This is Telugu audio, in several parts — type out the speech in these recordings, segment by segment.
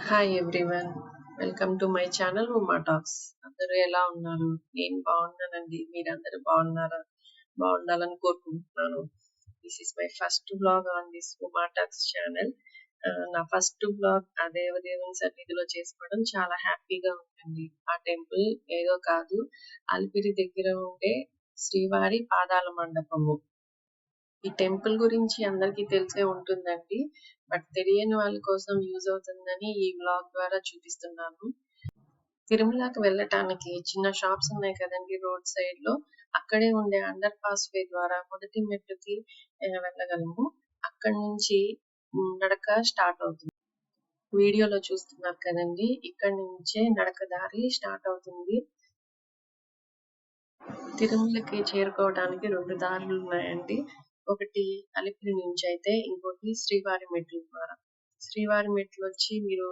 Hi everyone. Welcome to my channel Uma talks. అందరూ ఎలా ఉన్నారు? నేను బాగున్నానండి. మీరందరూ బాగున్నారా? బాగుండాలని కోరుకుంటున్నాను. This is my first blog on this Uma talks channel. నా ఫస్ట్ బ్లాగ్ ఆ దేవదేవుని సన్నిధిలో చేసుకోవడం చాలా హ్యాపీగా ఉంటుంది. ఆ టెంపుల్ ఏదో కాదు, అలిపిరి దగ్గర ఉండే శ్రీవారి పాదాల మండపము. ఈ టెంపుల్ గురించి అందరికీ తెలిసే ఉంటుందండి. బట్ తెలియని వాళ్ళ కోసం యూజ్ అవుతుందని ఈ వ్లాగ్ ద్వారా చూపిస్తున్నాను. తిరుమలకి వెళ్ళటానికి చిన్న షాప్స్ ఉన్నాయి కదండి రోడ్ సైడ్ లో. అక్కడే ఉండే అండర్ పాస్ వే ద్వారా మొదటి మెట్టుకి వెళ్ళగలము. అక్కడి నుంచి నడక స్టార్ట్ అవుతుంది. వీడియోలో చూస్తున్నారు కదండి, ఇక్కడ నుంచే నడక దారి స్టార్ట్ అవుతుంది. తిరుమలకి చేరుకోవడానికి 2 దారులు ఉన్నాయండి. ఒకటి అలిపిరి నుంచి అయితే, ఇంకోటి శ్రీవారి మెట్ల ద్వారా. శ్రీవారి మెట్లు వచ్చి మీరు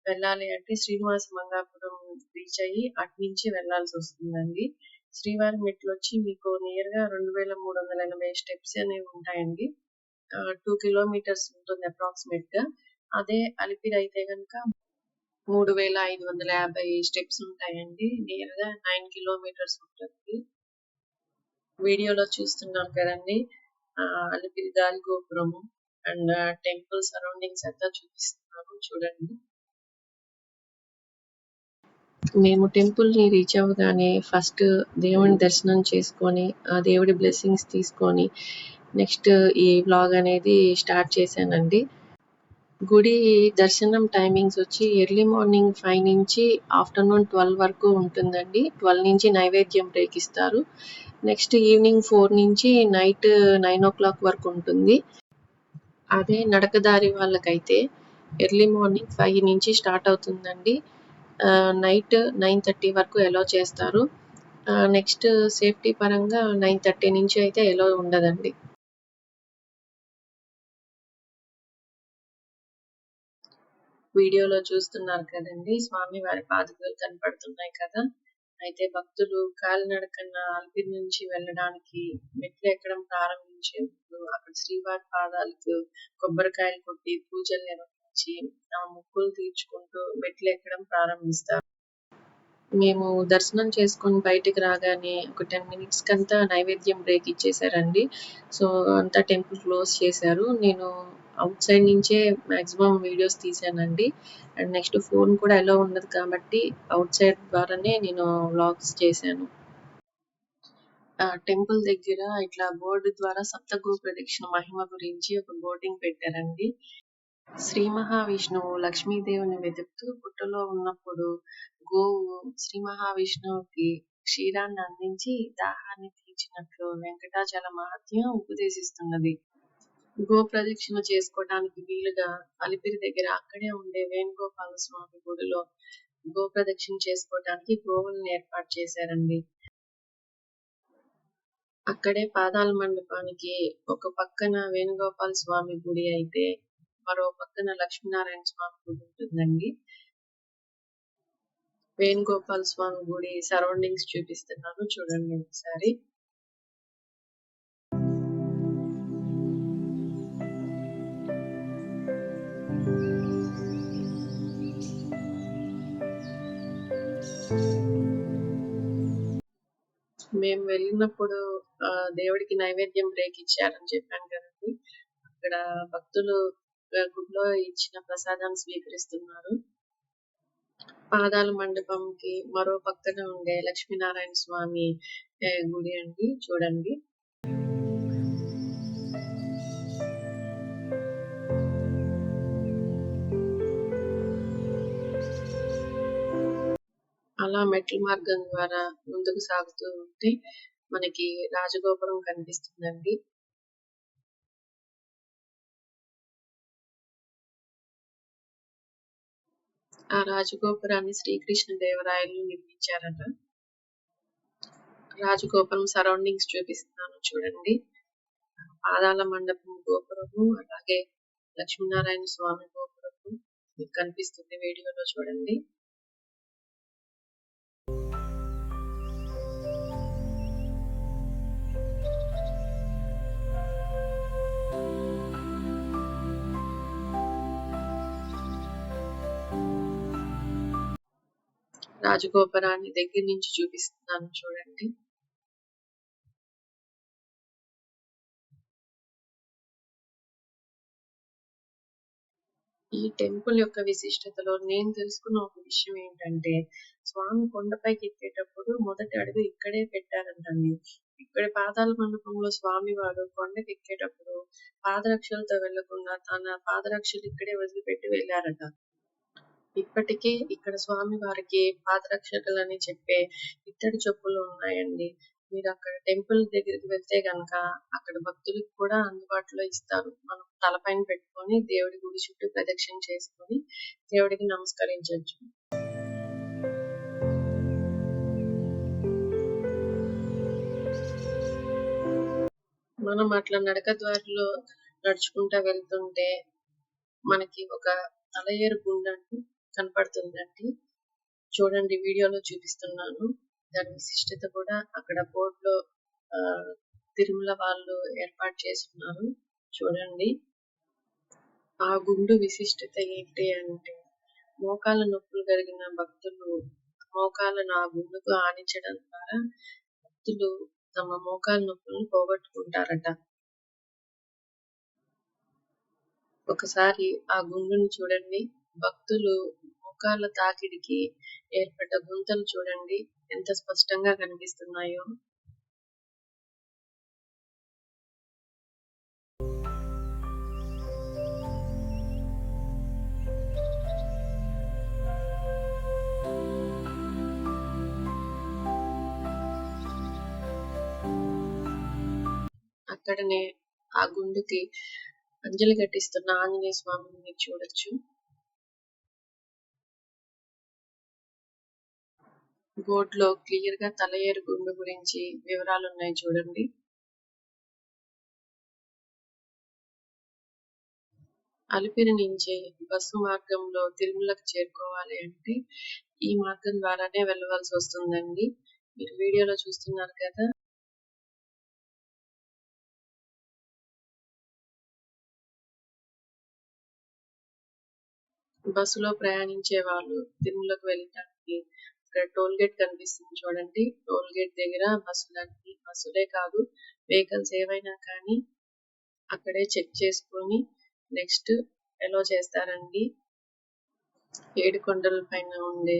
వెళ్ళాలి అంటే శ్రీనివాస మంగాపురం రీచ్ అయ్యి అటు నుంచి వెళ్లాల్సి వస్తుందండి. శ్రీవారి మెట్లు వచ్చి మీకు నియర్ గా 2380 స్టెప్స్ అనేవి ఉంటాయండి. 2 కిలోమీటర్స్ ఉంటుంది అప్రాక్సిమేట్ గా. అదే అలిపిరి అయితే కనుక 3550 స్టెప్స్ ఉంటాయండి. నియర్ గా 9 కిలోమీటర్స్ ఉంటుంది. వీడియోలో చూస్తున్నారు కదండి, అలిపిరి గాలి గోపురము అండ్ టెంపుల్ సరౌండింగ్స్ అంతా చూపిస్తున్నాను చూడండి. మేము టెంపుల్ ని రీచ్ అవ్వగానే ఫస్ట్ దేవుని దర్శనం చేసుకొని ఆ దేవుడి బ్లెస్సింగ్స్ తీసుకొని నెక్స్ట్ ఈ వ్లాగ్ అనేది స్టార్ట్ చేశానండి. గుడి దర్శనం టైమింగ్స్ వచ్చి ఎర్లీ మార్నింగ్ 5 నుంచి ఆఫ్టర్నూన్ 12 వరకు ఉంటుందండి. 12 నుంచి నైవేద్యం బ్రేక్ ఇస్తారు. నెక్స్ట్ ఈవినింగ్ 4 నుంచి నైట్ 9 వరకు ఉంటుంది. అదే నడకదారి వాళ్ళకైతే ఎర్లీ మార్నింగ్ 5 నుంచి స్టార్ట్ అవుతుందండి. నైట్ 9:30 వరకు ఎలో చేస్తారు. నెక్స్ట్ సేఫ్టీ పరంగా 9:30 నుంచి అయితే ఎలో ఉండదండి. వీడియోలో చూస్తున్నారు కదండి, స్వామి వారి పాదుకలు కనపడుతున్నాయి కదా. అయితే భక్తులు కాలినడకన అలిపిరి నుంచి వెళ్ళడానికి మెట్లు ఎక్కడం ప్రారంభించేందుకు అక్కడ శ్రీవారి పాదాలకు కొబ్బరికాయలు కొట్టి పూజలు నిర్వహించి ఆ మొక్కులు తీర్చుకుంటూ మెట్లు ఎక్కడం ప్రారంభిస్తారు. మేము దర్శనం చేసుకొని బయటికి రాగానే ఒక 10 మినిట్స్ కంతా నైవేద్యం బ్రేక్ ఇచ్చేసారండి. సో అంతా టెంపుల్ క్లోజ్ చేశారు. నేను అవుట్ సైడ్ నుంచే మాక్సిమం వీడియోస్ తీసానండి. అండ్ నెక్స్ట్ ఫోన్ కూడా ఎలా ఉండదు కాబట్టి అవుట్ సైడ్ ద్వారానే నేను వ్లాగ్స్ చేశాను. టెంపుల్ దగ్గర ఇట్లా బోర్డు ద్వారా సప్తగో ప్రదక్షిణ మహిమ గురించి ఒక బోర్డింగ్ పెట్టారండి. శ్రీ మహావిష్ణువు లక్ష్మీదేవిని వెతుకుతూ పుట్టలో ఉన్నప్పుడు గోవు శ్రీ మహావిష్ణువుకి క్షీరాన్ని అందించి దాహాన్ని తీర్చినట్లు వెంకటాచల మహత్యం ఉపదేశిస్తున్నది. గో ప్రదక్షిణ చేసుకోవడానికి వీలుగా అలిపిరి దగ్గర అక్కడే ఉండే వేణుగోపాల స్వామి గుడిలో గో ప్రదక్షిణ చేసుకోవడానికి గోవులను ఏర్పాటు చేశారండి. అక్కడే పాదాల మండపానికి ఒక పక్కన వేణుగోపాల స్వామి గుడి అయితే మరో పక్కన లక్ష్మీనారాయణ స్వామి గుడి ఉంటుందండి. వేణుగోపాల స్వామి గుడి సరౌండింగ్స్ చూపిస్తున్నాను చూడండి ఒకసారి. మేము వెళ్ళినప్పుడు దేవుడికి నైవేద్యం బ్రేక్ ఇచ్చారని చెప్పాను కదండి. అక్కడ భక్తులు గుడిలో ఇచ్చిన ప్రసాదాన్ని స్వీకరిస్తున్నారు. పాదాల మండపంకి మరో పక్కన ఉండే లక్ష్మీనారాయణ స్వామి గుడి అండి చూడండి. అలా మెట్ల మార్గం ద్వారా ముందుకు సాగుతూ ఉంటే మనకి రాజగోపురం కనిపిస్తుందండి. ఆ రాజగోపురాన్ని శ్రీకృష్ణదేవరాయలు నిర్మించారట. రాజగోపురం సరౌండింగ్స్ చూపిస్తున్నాను చూడండి. పాదాల మండపం గోపురము అలాగే లక్ష్మీనారాయణ స్వామి గోపురము మీకు కనిపిస్తుంది వీడియోలో చూడండి. రాజగోపురాన్ని దగ్గర నుంచి చూపిస్తున్నాను చూడండి. ఈ టెంపుల్ యొక్క విశిష్టతలో నేను తెలుసుకున్న ఒక విషయం ఏంటంటే, స్వామి కొండపైకి ఎక్కేటప్పుడు మొదటి అడుగు ఇక్కడే పెట్టారంటండి. ఇక్కడ పాదాల మండపంలో స్వామి వారు కొండకి ఎక్కేటప్పుడు పాదరక్షలతో వెళ్లకుండా తన పాదరక్షలు ఇక్కడే వదిలిపెట్టి వెళ్ళారట. ఇప్పటికీ ఇక్కడ స్వామి వారికి పాదరక్షకులని చెప్పే ఇత్తడి చెప్పులు ఉన్నాయండి. మీరు అక్కడ టెంపుల్ దగ్గరికి వెళ్తే గనక అక్కడ భక్తులకు కూడా అందుబాటులో ఇస్తారు. మనం తలపైన పెట్టుకొని దేవుడి గుడి చుట్టూ ప్రదక్షిణ చేసుకొని దేవుడికి నమస్కరించవచ్చు. మనం అట్లా నడక ద్వారిలో నడుచుకుంటా వెళ్తుంటే మనకి ఒక తలయేరు గుండం కనపడుతుందండి. చూడండి, వీడియోలో చూపిస్తున్నాను. దాని విశిష్టత కూడా అక్కడ బోర్డులో తిరుమల వాళ్ళు ఏర్పాటు చేస్తున్నారు. చూడండి, ఆ గుండు విశిష్టత ఏంటి అంటే, మోకాళ్ళ నొప్పులు కలిగిన భక్తులు మోకాళ్ళను ఆ గుండుకు ఆనించడం ద్వారా భక్తులు తమ మోకాళ్ళ నొప్పులను పోగొట్టుకుంటారట. ఒకసారి ఆ గుండును చూడండి. భక్తులు మోకాళ్ళ తాకిడికి ఏర్పడ్డ గుంతలు చూడండి ఎంత స్పష్టంగా కనిపిస్తున్నాయో. అక్కడనే ఆ గుండుకి అంజలి ఘటిస్తున్న ఆంజనేయ స్వామిని మీరు చూడొచ్చు. బోర్డులో క్లియర్ గా తలయేరు గుండు గురించి వివరాలు ఉన్నాయి చూడండి. అలిపిరి నుంచి బస్సు మార్గంలో తిరుమలకు చేరుకోవాలి అంటే ఈ మార్గం ద్వారానే వెళ్ళవలసి వస్తుందండి. మీరు వీడియోలో చూస్తున్నారు కదా. బస్సులో ప్రయాణించే వాళ్ళు తిరుమలకు వెళ్ళడానికి ఇక్కడ టోల్ గేట్ కనిపిస్తుంది చూడండి. టోల్ గేట్ దగ్గర బస్సులే కాదు, వెహికల్స్ ఏవైనా కానీ అక్కడే చెక్ చేసుకొని నెక్స్ట్ ఎలో చేస్తారండి. 7 కొండల పైన ఉండే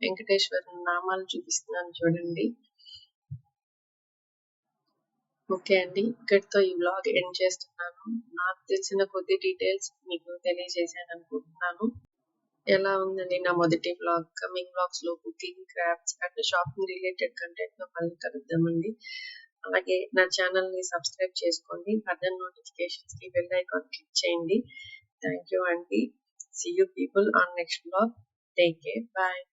వెంకటేశ్వర నామాలు చూపిస్తున్నాను చూడండి. ఓకే అండి, ఇక్కడితో ఈ వ్లాగ్ ఎండ్ చేస్తున్నాను. నాకు తెలిసిన కొద్ది డీటెయిల్స్ మీకు తెలియజేశాను అనుకుంటున్నాను. ఎలా ఉందండి నా మొదటి వ్లాగ్? కమింగ్ వ్లాగ్స్ లో cooking, crafts and shopping related content తో మళ్ళీ కలుద్దామండి. అలాగే నా ఛానల్ ని సబ్స్క్రైబ్ చేసుకోండి. ఫర్దర్ నోటిఫికేషన్స్ కి బెల్ ఐకాన్ క్లిక్ చేయండి. థ్యాంక్ యూ అండి. See you people on next vlog. Take care. Bye.